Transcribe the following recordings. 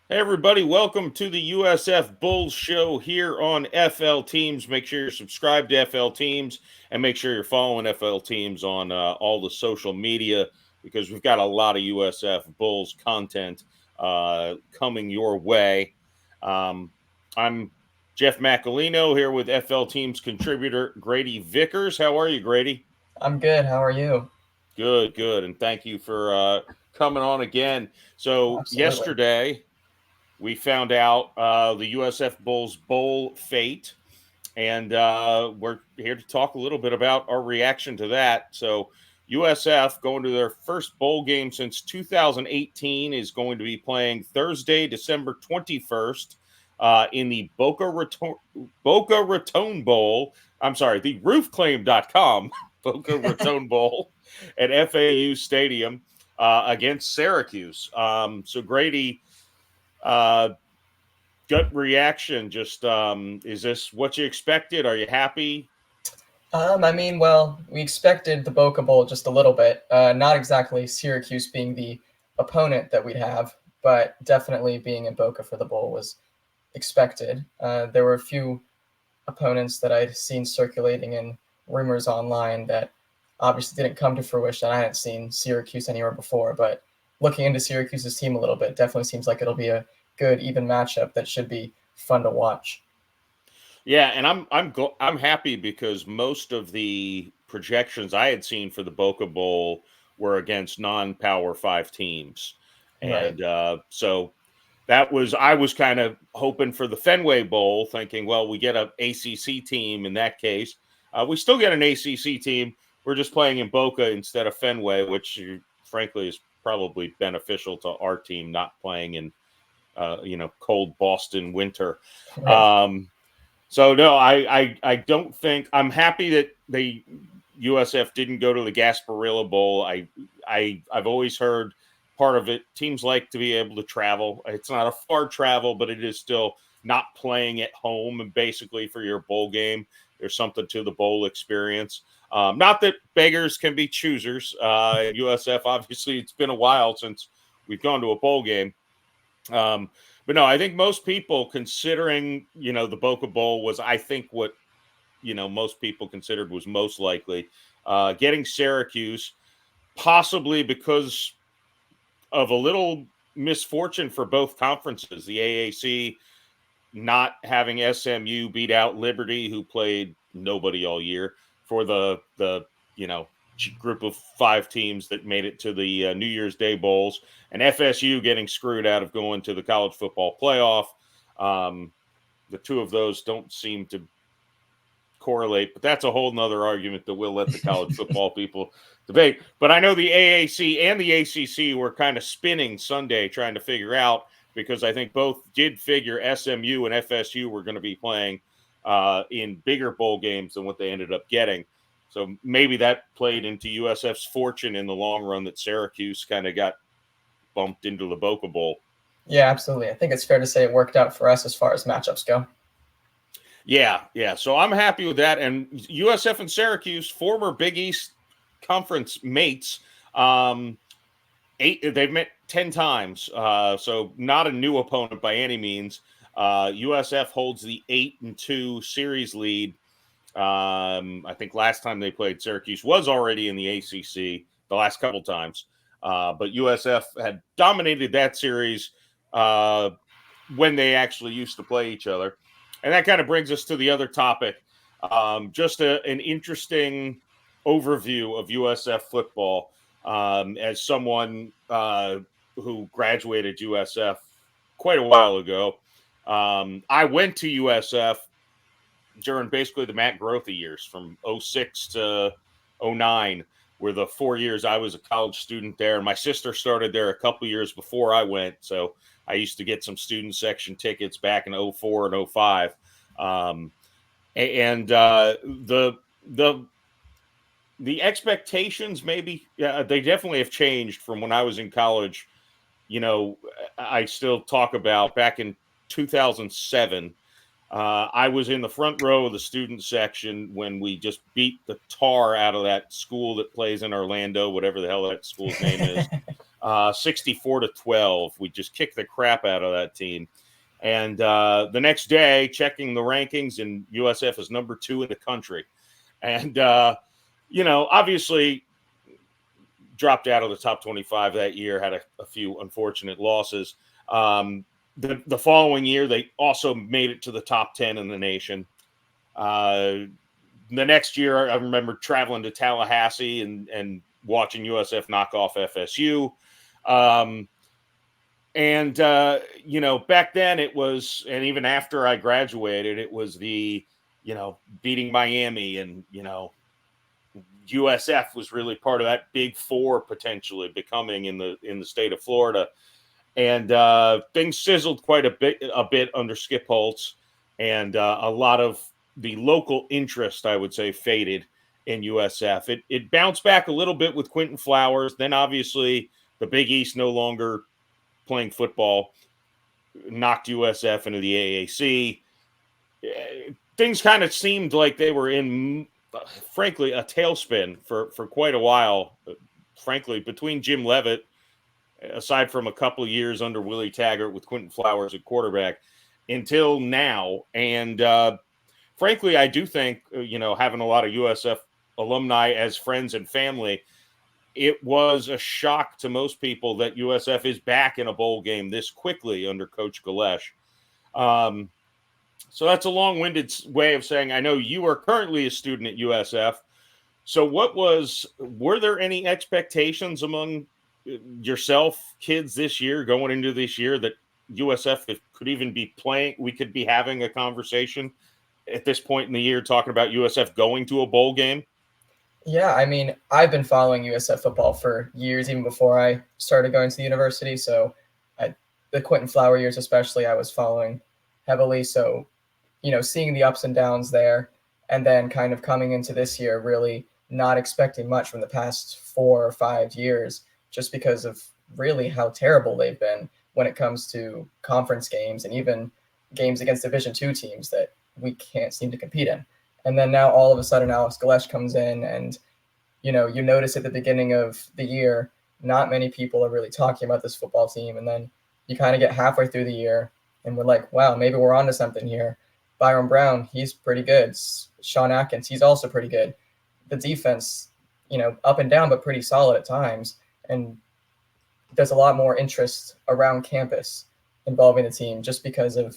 Hey everybody, welcome to the USF Bulls show here on FL Teams. Make sure you're subscribed to FL Teams and make sure you're following FL Teams on all the social media because we've got a lot of USF Bulls content coming your way. I'm Jeff Macolino here with FL Teams contributor Grady Vickers. How are you, Grady? I'm good. How are you? Good, good. And thank you for coming on again. So, Absolutely. yesterday, we found out the USF Bulls bowl fate, and we're here to talk a little bit about our reaction to that. So, USF going to their first bowl game since 2018 is going to be playing Thursday, December 21st, in the Boca Raton Bowl. I'm sorry, the roofclaim.com Boca Raton Bowl at FAU Stadium against Syracuse. So, Grady, uh, gut reaction. Just is this what you expected? Are you happy? We expected the Boca Bowl just a little bit. Not exactly Syracuse being the opponent that we'd have, but definitely being in Boca for the bowl was expected. There were a few opponents that I'd seen circulating in rumors online that obviously didn't come to fruition. I hadn't seen Syracuse anywhere before, but looking into Syracuse's team a little bit, definitely seems like it'll be a good, even matchup that should be fun to watch. Yeah, and I'm happy because most of the projections I had seen for the Boca Bowl were against non-Power Five teams, Right. and so that was I was kind of hoping for the Fenway Bowl, thinking, well, we get a ACC team in that case. We still get an ACC team. We're just playing in Boca instead of Fenway, which frankly is probably beneficial to our team not playing in cold Boston winter. Right. Um, so no, I don't think I'm happy that the USF didn't go to the Gasparilla Bowl. I've always heard part of it. Teams like to be able to travel. It's not a far travel, but it is still not playing at home and basically for your bowl game. There's something to the bowl experience. Not that beggars can be choosers. USF, obviously, it's been a while since we've gone to a bowl game. But no, I think most people considering, the Boca Bowl was, I think, what, most people considered was most likely. Getting Syracuse, possibly because of a little misfortune for both conferences. The AAC not having SMU beat out Liberty, who played nobody all year, for the group of five teams that made it to the New Year's Day bowls, and FSU getting screwed out of going to the college football playoff. The two of those don't seem to correlate, but that's a whole nother argument that we'll let the college football people debate. But I know the AAC and the ACC were kind of spinning Sunday trying to figure out, because I think both did figure SMU and FSU were going to be playing in bigger bowl games than what they ended up getting. So maybe that played into USF's fortune in the long run that Syracuse kind of got bumped into the Boca Bowl. Yeah, absolutely. I think it's fair to say it worked out for us as far as matchups go. Yeah, yeah. So I'm happy with that. And USF and Syracuse, former Big East Conference mates, they've met 10 times. So not a new opponent by any means. USF holds the 8-2 series lead. I think last time they played, Syracuse was already in the ACC the last couple times. But USF had dominated that series when they actually used to play each other. And that kind of brings us to the other topic. Just an interesting overview of USF football. As someone who graduated USF quite a while ago, I went to USF during basically the Matt Grothe years from 06 to 09 were the 4 years I was a college student there. My sister started there a couple years before I went, so I used to get some student section tickets back in 04 and 05. And the expectations, maybe, yeah, they definitely have changed from when I was in college. I still talk about back in 2007. I was in the front row of the student section when we just beat the tar out of that school that plays in Orlando, whatever the hell that school's name is. 64-12. We just kicked the crap out of that team. And the next day, checking the rankings, and USF is number 2 in the country. And, obviously dropped out of the top 25 that year, had a few unfortunate losses. The following year, they also made it to the top 10 in the nation. The next year, I remember traveling to Tallahassee and watching USF knock off FSU. Back then it was, and even after I graduated, it was the, beating Miami, and, USF was really part of that big four potentially becoming in the state of Florida. And things sizzled quite a bit under Skip Holtz, and a lot of the local interest, I would say, faded in USF. It bounced back a little bit with Quentin Flowers. Then obviously the Big East no longer playing football knocked USF into the AAC. Things kind of seemed like they were in, frankly, a tailspin for quite a while. Frankly, between Jim Leavitt, aside from a couple of years under Willie Taggart with Quentin Flowers at quarterback, until now. And frankly, I do think, having a lot of USF alumni as friends and family, it was a shock to most people that USF is back in a bowl game this quickly under Coach Galesh. So that's a long-winded way of saying I know you are currently a student at USF. So were there any expectations among yourself, kids this year, going into this year, that USF could even be playing? We could be having a conversation at this point in the year talking about USF going to a bowl game? Yeah, I mean, I've been following USF football for years, even before I started going to the university. So the Quentin Flower years especially, I was following heavily. So, seeing the ups and downs there, and then kind of coming into this year really not expecting much from the past 4 or 5 years, just because of really how terrible they've been when it comes to conference games and even games against Division II teams that we can't seem to compete in. And then now all of a sudden Alex Galesh comes in, and, you notice at the beginning of the year, not many people are really talking about this football team. And then you kind of get halfway through the year and we're like, wow, maybe we're onto something here. Byron Brown, he's pretty good. Sean Atkins, he's also pretty good. The defense, up and down, but pretty solid at times. And there's a lot more interest around campus involving the team just because of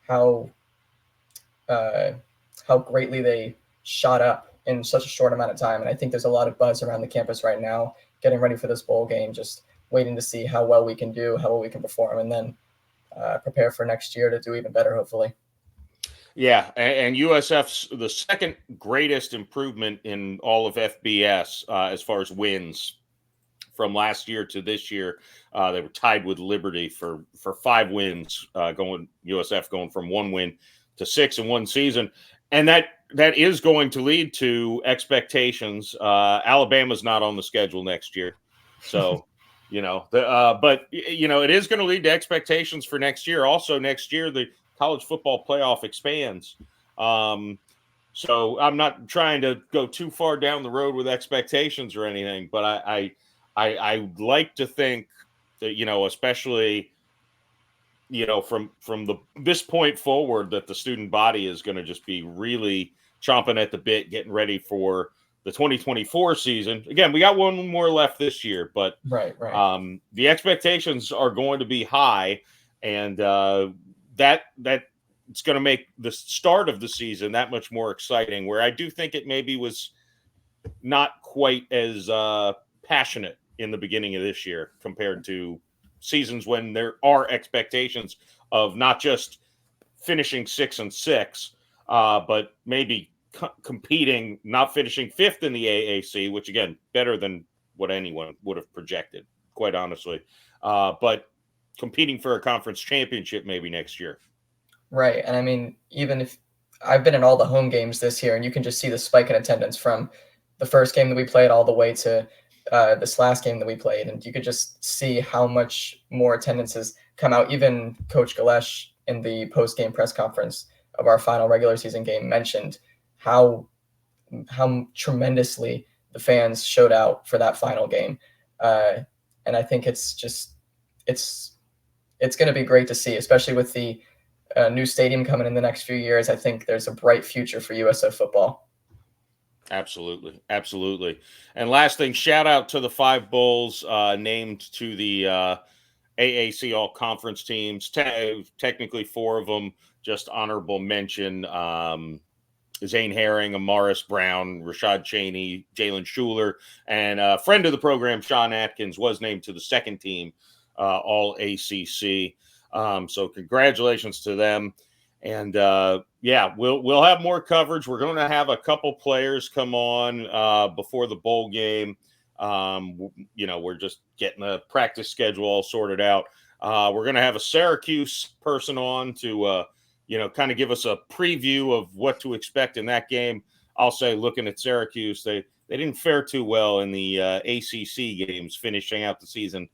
how greatly they shot up in such a short amount of time. And I think there's a lot of buzz around the campus right now, getting ready for this bowl game, just waiting to see how well we can do, how well we can perform, and then prepare for next year to do even better, hopefully. Yeah, and USF's the second greatest improvement in all of FBS as far as wins from last year to this year. They were tied with Liberty for 5 wins, USF going from 1 win to 6 in one season. And that is going to lead to expectations. Alabama's not on the schedule next year. So, but it is going to lead to expectations for next year. Also next year, the college football playoff expands. So I'm not trying to go too far down the road with expectations or anything, but I like to think that, especially, from this point forward, that the student body is going to just be really chomping at the bit, getting ready for the 2024 season. Again, we got one more left this year, but right. The expectations are going to be high, and that it's going to make the start of the season that much more exciting, where I do think it maybe was not quite as passionate in the beginning of this year compared to seasons when there are expectations of not just finishing 6-6, but maybe competing, not finishing 5th in the AAC, which again, better than what anyone would have projected, quite honestly. But competing for a conference championship maybe next year. Right. And I mean, even if I've been in all the home games this year, and you can just see the spike in attendance from the first game that we played all the way to this last game that we played. And you could just see how much more attendance has come out. Even Coach Galesh in the post-game press conference of our final regular season game mentioned how tremendously the fans showed out for that final game. and I think it's going to be great to see, especially with the new stadium coming in the next few years. I think there's a bright future for USF football. Absolutely. Absolutely. And last thing, shout out to the 5 Bulls named to the AAC All Conference teams. Technically 4 of them, just honorable mention. Zane Herring, Amaris Brown, Rashad Cheney, Jalen Schuler, and a friend of the program, Sean Atkins, was named to the second team, All ACC. So congratulations to them. And yeah, we'll have more coverage. We're going to have a couple players come on before the bowl game. We're just getting the practice schedule all sorted out. We're going to have a Syracuse person on to kind of give us a preview of what to expect in that game. I'll say, looking at Syracuse, they didn't fare too well in the ACC games, finishing out the season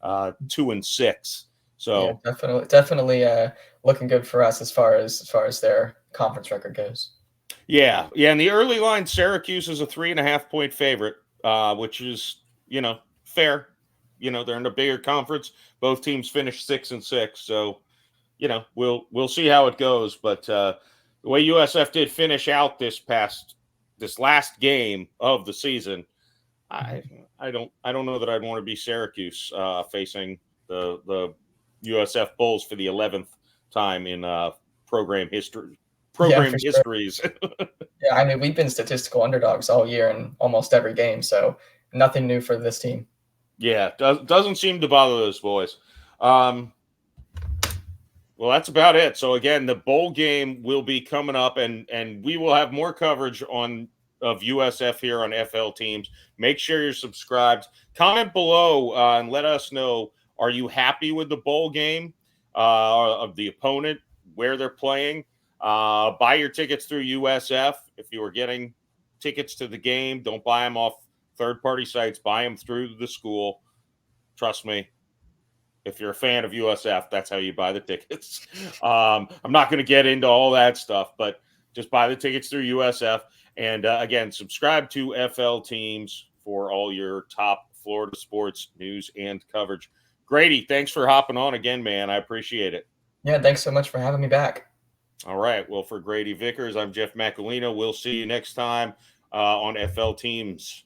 2-6. So yeah, definitely looking good for us as far as their conference record goes. Yeah. In the early line, Syracuse is a 3.5-point favorite, which is fair. They're in a bigger conference. Both teams finished 6-6, so we'll see how it goes. But the way USF did finish out this last game of the season, I don't know that I'd want to be Syracuse facing the USF Bulls for the 11th time in program history. Histories. Yeah, I mean, we've been statistical underdogs all year in almost every game, so nothing new for this team. Yeah, doesn't seem to bother those boys. Well, that's about it. So again, the bowl game will be coming up, and we will have more coverage of USF here on FL Teams. Make sure you're subscribed. Comment below and let us know, are you happy with the bowl game of the opponent, where they're playing? Buy your tickets through USF. If you are getting tickets to the game, don't buy them off third-party sites. Buy them through the school. Trust me. If you're a fan of USF, that's how you buy the tickets. I'm not going to get into all that stuff, but just buy the tickets through USF. And again, subscribe to FL Teams for all your top Florida sports news and coverage. Grady, thanks for hopping on again, man. I appreciate it. Yeah, thanks so much for having me back. All right. Well, for Grady Vickers, I'm Jeff Macolino. We'll see you next time on FL Teams.